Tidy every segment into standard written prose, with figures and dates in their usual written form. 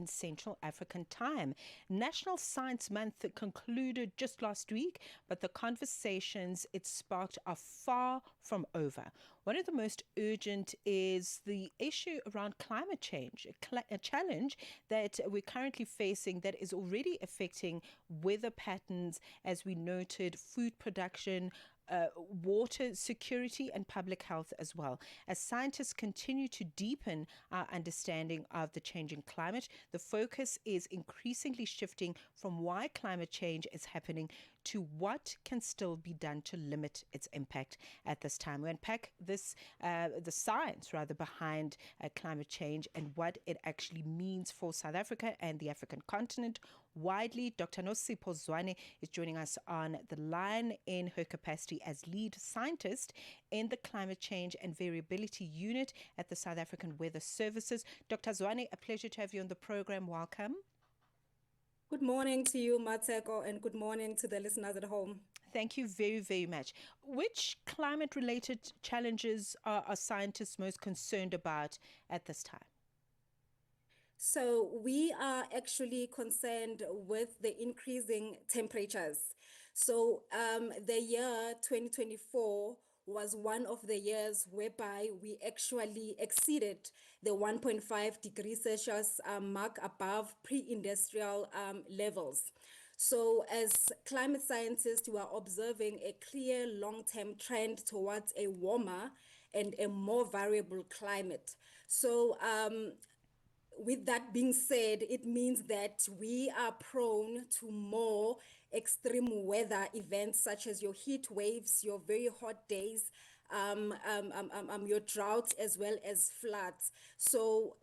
in Central African time. National Science Month concluded just last week, but the conversations it sparked are far from over. One of the most urgent is the issue around climate change, a challenge that we're currently facing that is already affecting weather patterns, as we noted, food production, water security and public health as well. As scientists continue to deepen our understanding of the changing climate, the focus is increasingly shifting from why climate change is happening to what can still be done to limit its impact at this time. We unpack this, the science rather behind climate change and what it actually means for South Africa and the African continent widely. Dr. Nosipho Zwane is joining us on the line in her capacity as lead scientist in the Climate Change and Variability Unit at the South African Weather Services. Dr. Zwane, a pleasure to have you on the program. Welcome. Good morning to you, Mateko, and good morning to the listeners at home. Thank you very, very much. Which climate-related challenges are scientists most concerned about at this time? So we are actually concerned with the increasing temperatures. So the year 2024 was one of the years whereby we actually exceeded the 1.5 degrees Celsius mark above pre-industrial levels. So as climate scientists, we are observing a clear long-term trend towards a warmer and a more variable climate. So with that being said, it means that we are prone to more extreme weather events such as your heat waves, your very hot days, your droughts, as well as floods. So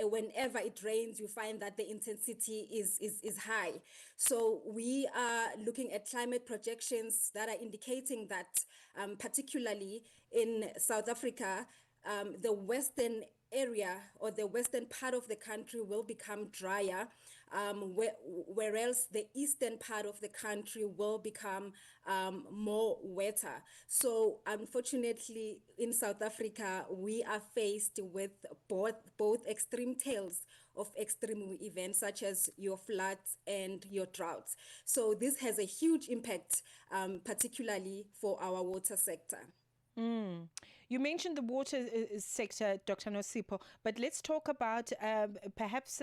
whenever it rains, you find that the intensity is high. So we are looking at climate projections that are indicating that, particularly in South Africa, the western area or the western part of the country will become drier, whereas the eastern part of the country will become more wetter. So unfortunately, in South Africa, we are faced with both extreme tales of extreme events such as your floods and your droughts. So this has a huge impact, particularly for our water sector. You mentioned the water sector, Dr. Nosipho, but let's talk about perhaps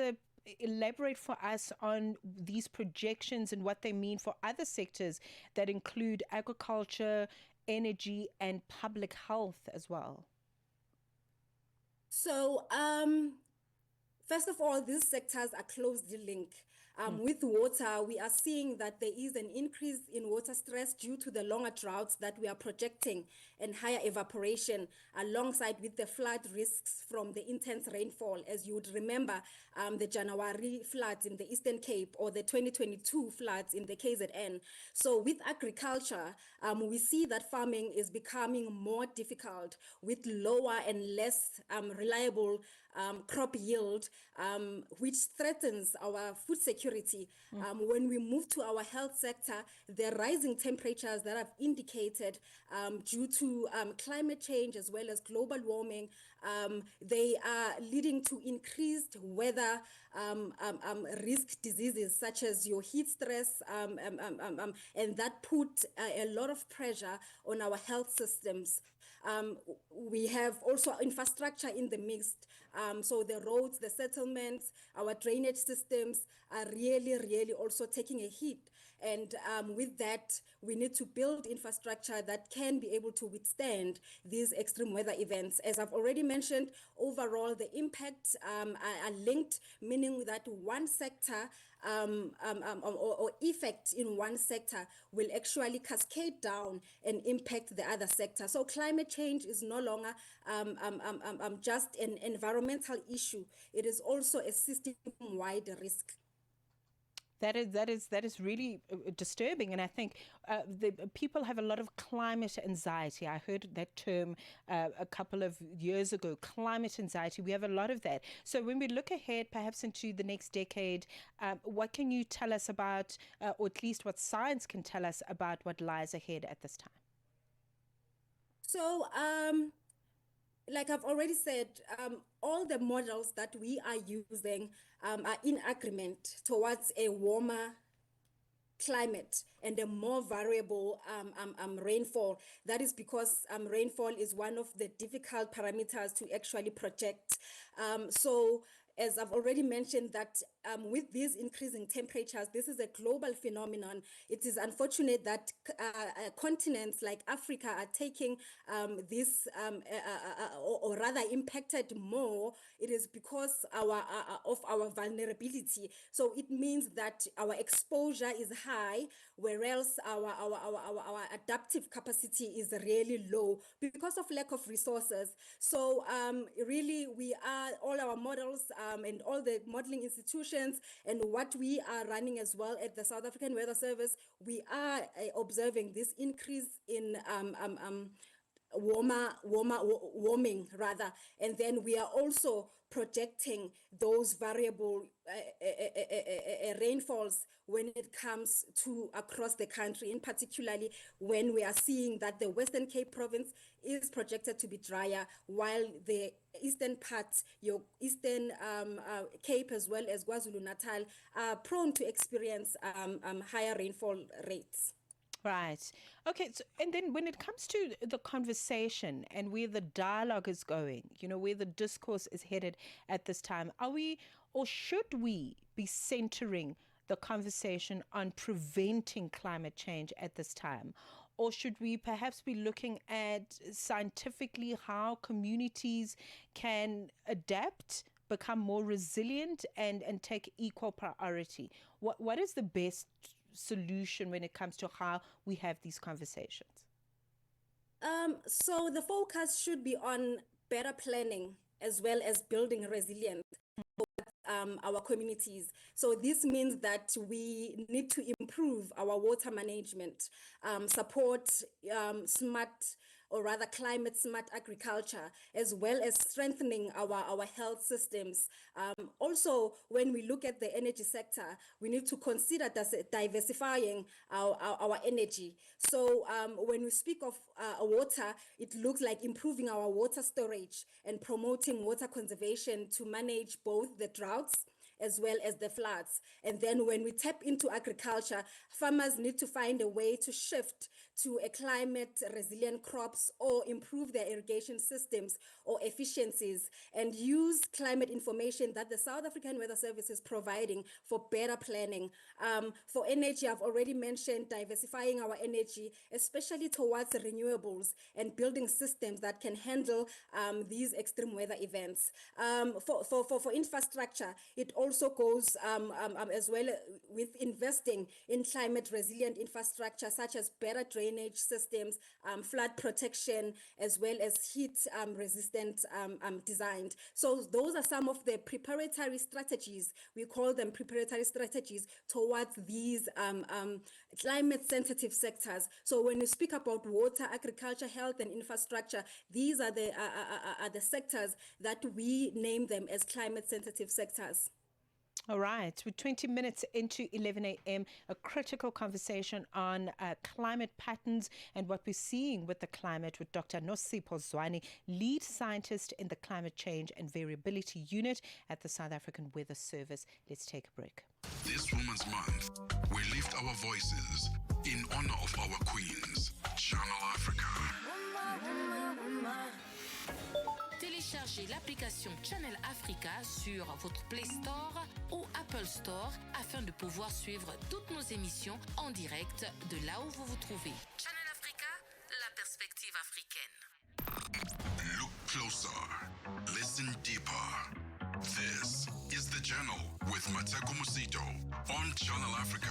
elaborate for us on these projections and what they mean for other sectors that include agriculture, energy, and public health as well. So, first of all, these sectors are closely linked. With water, we are seeing that there is an increase in water stress due to the longer droughts that we are projecting and higher evaporation, alongside with the flood risks from the intense rainfall. As you would remember, the January floods in the Eastern Cape or the 2022 floods in the KZN. So with agriculture, we see that farming is becoming more difficult with lower and less reliable crop yield, which threatens our food security. When we move to our health sector, the rising temperatures that I've indicated due to climate change as well as global warming, they are leading to increased weather risk diseases such as your heat stress, and that put a lot of pressure on our health systems. We have also infrastructure in the mix. So the roads, the settlements, our drainage systems are really also taking a hit. And with that, we need to build infrastructure that can be able to withstand these extreme weather events. As I've already mentioned, overall, the impacts are linked, meaning that one sector or effect in one sector will actually cascade down and impact the other sector. So climate change is no longer just an environmental issue. It is also a system-wide risk. That is really disturbing, and I think the people have a lot of climate anxiety. I heard that term a couple of years ago, climate anxiety. We have a lot of that. So when we look ahead, perhaps into the next decade, what can you tell us about, or at least what science can tell us about what lies ahead at this time? So, like I've already said, all the models that we are using are in agreement towards a warmer climate and a more variable rainfall. That is because rainfall is one of the difficult parameters to actually project. So as I've already mentioned, that with these increasing temperatures, this is a global phenomenon. It is unfortunate that continents like Africa are taking this, or rather impacted more. It is because of our vulnerability. So it means that our exposure is high, whereas our adaptive capacity is really low because of lack of resources. So really, we are all our models and all the modeling institutions and what we are running as well at the South African Weather Service, we are observing this increase in warming rather, and then we are also projecting those variable rainfalls when it comes to across the country, in particularly when we are seeing that the Western Cape province is projected to be drier, while the eastern parts, your eastern Cape as well as KwaZulu-Natal, are prone to experience higher rainfall rates. Right. Okay. So, and then when it comes to the conversation and where the dialogue is going, where the discourse is headed at this time, are we or should we be centering the conversation on preventing climate change at this time? Or should we perhaps be looking at scientifically how communities can adapt, become more resilient, and take equal priority? What is the best solution when it comes to how we have these conversations? So the focus should be on better planning as well as building resilience our communities. So this means that we need to improve our water management, support smart, or rather climate smart agriculture, as well as strengthening our health systems. Also, when we look at the energy sector, we need to consider diversifying our energy. So when we speak of water, it looks like improving our water storage and promoting water conservation to manage both the droughts as well as the floods. And then when we tap into agriculture, farmers need to find a way to shift to a climate resilient crops or improve their irrigation systems or efficiencies and use climate information that the South African Weather Service is providing for better planning. For energy, I've already mentioned diversifying our energy, especially towards renewables and building systems that can handle these extreme weather events. For infrastructure, it also goes as well with investing in climate resilient infrastructure such as better drainage systems, flood protection, as well as heat resistant design. So those are some of the preparatory strategies. We call them preparatory strategies towards these climate sensitive sectors. So when you speak about water, agriculture, health, and infrastructure, these are the sectors that we name them as climate sensitive sectors. All right, we're 20 minutes into 11 a.m., a critical conversation on climate patterns and what we're seeing with the climate with Dr. Nosipho Zwane, lead scientist in the Climate Change and Variability Unit at the South African Weather Service. Let's take a break. This Women's Month, we lift our voices in honor of our queens. Channel Africa. Téléchargez l'application Channel Africa sur votre Play Store ou Apple Store afin de pouvoir suivre toutes nos émissions en direct de là où vous vous trouvez. Channel Africa, la perspective africaine. Look closer. Listen deeper. This is The Journal with Mateko Musito on Channel Africa,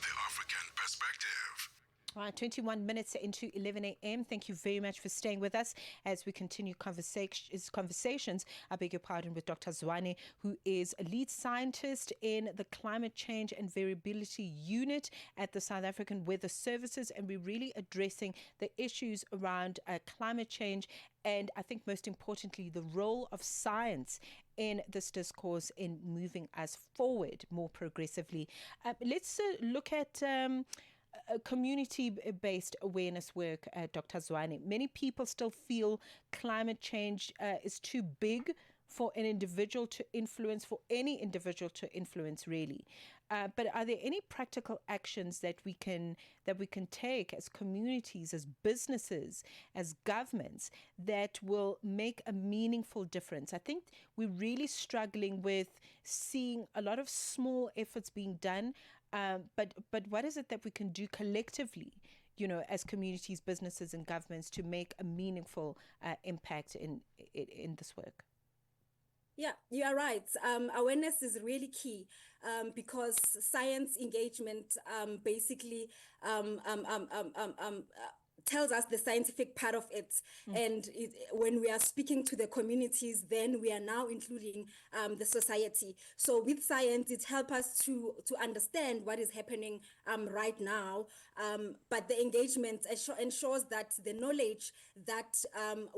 the African perspective. All right, 21 minutes into 11 a.m. Thank you very much for staying with us as we continue conversations, I beg your pardon, with Dr. Zwane, who is a lead scientist in the Climate Change and Variability Unit at the South African Weather Services. And we're really addressing the issues around climate change and I think most importantly, the role of science in this discourse in moving us forward more progressively. Let's look at community-based awareness work, Dr. Zwane. Many people still feel climate change is too big for an individual to influence, for any individual to influence, really. But are there any practical actions that we can take as communities, as businesses, as governments that will make a meaningful difference? I think we're really struggling with seeing a lot of small efforts being done, but what is it that we can do collectively, as communities, businesses, and governments to make a meaningful impact in this work? Yeah, you are right. Awareness is really key, because science engagement basically tells us the scientific part of it. And when we are speaking to the communities, then we are now including the society. So with science, it helps us to understand what is happening right now. But the engagement ensures that the knowledge that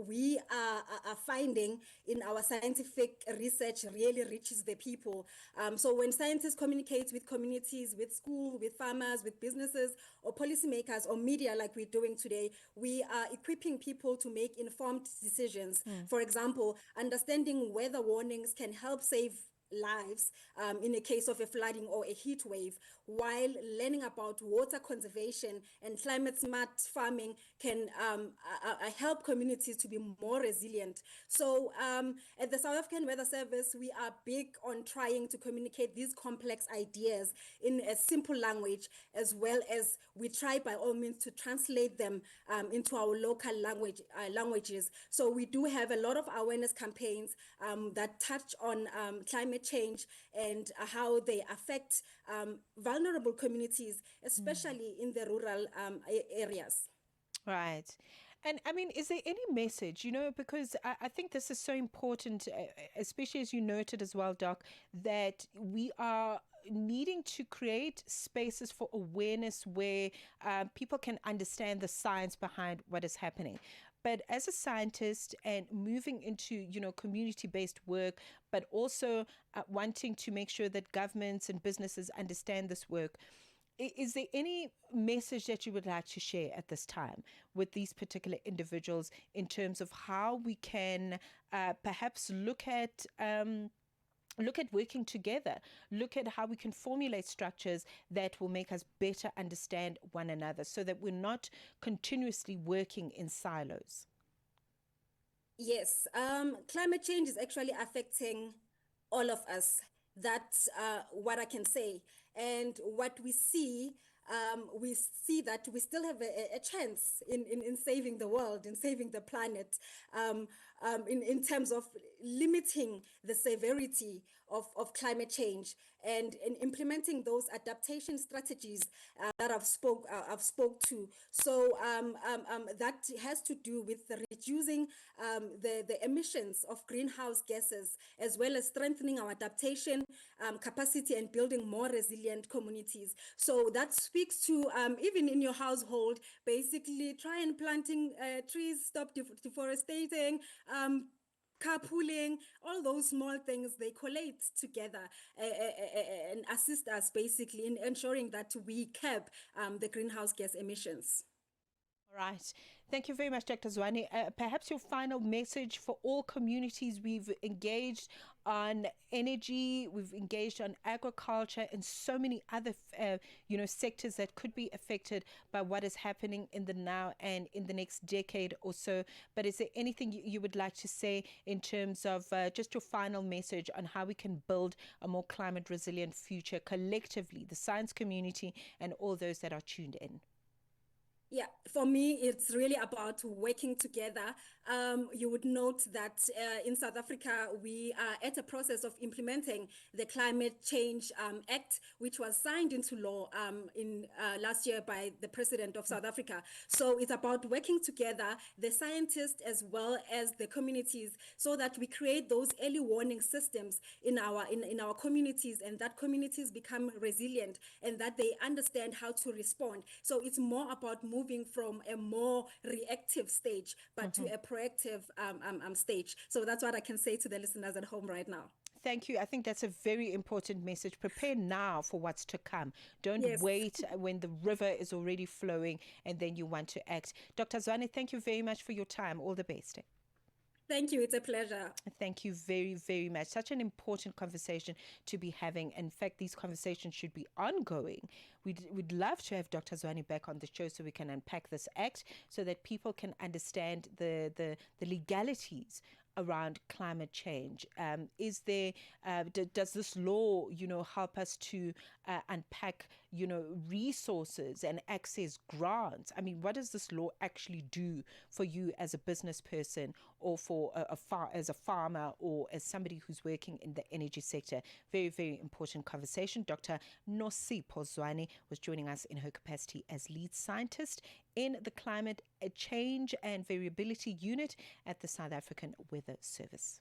we are finding in our scientific research really reaches the people. So when scientists communicate with communities, with schools, with farmers, with businesses, or policymakers, or media like we're doing today, we are equipping people to make informed decisions. For example, understanding weather warnings can help save lives in a case of a flooding or a heat wave, while learning about water conservation and climate smart farming can help communities to be more resilient. So at the South African Weather Service, we are big on trying to communicate these complex ideas in a simple language, as well as we try by all means to translate them into our local languages. So we do have a lot of awareness campaigns that touch on climate change and how they affect vulnerable communities, especially in the rural areas. Right. And I mean, is there any message, because I think this is so important, especially as you noted as well, Doc, that we are needing to create spaces for awareness where people can understand the science behind what is happening. But as a scientist and moving into, community-based work, but also wanting to make sure that governments and businesses understand this work, is there any message that you would like to share at this time with these particular individuals in terms of how we can perhaps look at working together, look at how we can formulate structures that will make us better understand one another so that we're not continuously working in silos? Yes, climate change is actually affecting all of us. That's what I can say. And what we see that we still have a chance in saving the world, in saving the planet, in terms of limiting the severity of climate change and in implementing those adaptation strategies that I've spoke to. So that has to do with reducing the emissions of greenhouse gases, as well as strengthening our adaptation capacity and building more resilient communities. So that speaks to even in your household, basically try and planting trees, stop deforesting, carpooling, all those small things, they collate together and assist us basically in ensuring that we curb the greenhouse gas emissions. All right. Thank you very much, Dr. Zwane. Perhaps your final message for all communities. We've engaged on energy, we've engaged on agriculture, and so many other, sectors that could be affected by what is happening in the now and in the next decade or so. But is there anything you would like to say in terms of just your final message on how we can build a more climate resilient future collectively, the science community and all those that are tuned in? Yeah, for me, it's really about working together. You would note that in South Africa, we are at a process of implementing the Climate Change Act, which was signed into law in last year by the President of South Africa. So it's about working together, the scientists as well as the communities, so that we create those early warning systems in our communities, and that communities become resilient and that they understand how to respond. So it's more about moving from a more reactive stage, but to a proactive stage. So that's what I can say to the listeners at home right now. Thank you. I think that's a very important message. Prepare now for what's to come. Don't wait when the river is already flowing and then you want to act. Dr. Zwane, thank you very much for your time. All the best. Thank you. It's a pleasure. Thank you very, very much. Such an important conversation to be having. In fact, these conversations should be ongoing. We'd love to have Dr. Zwane back on the show so we can unpack this act so that people can understand the legalities around climate change. Is there, does this law, help us to unpack, resources and access grants? I mean, what does this law actually do for you as a business person or for as a farmer or as somebody who's working in the energy sector? Very, very important conversation. Dr. Nosipho Zwane was joining us in her capacity as lead scientist in the Climate Change and Variability Unit at the South African Weather Service.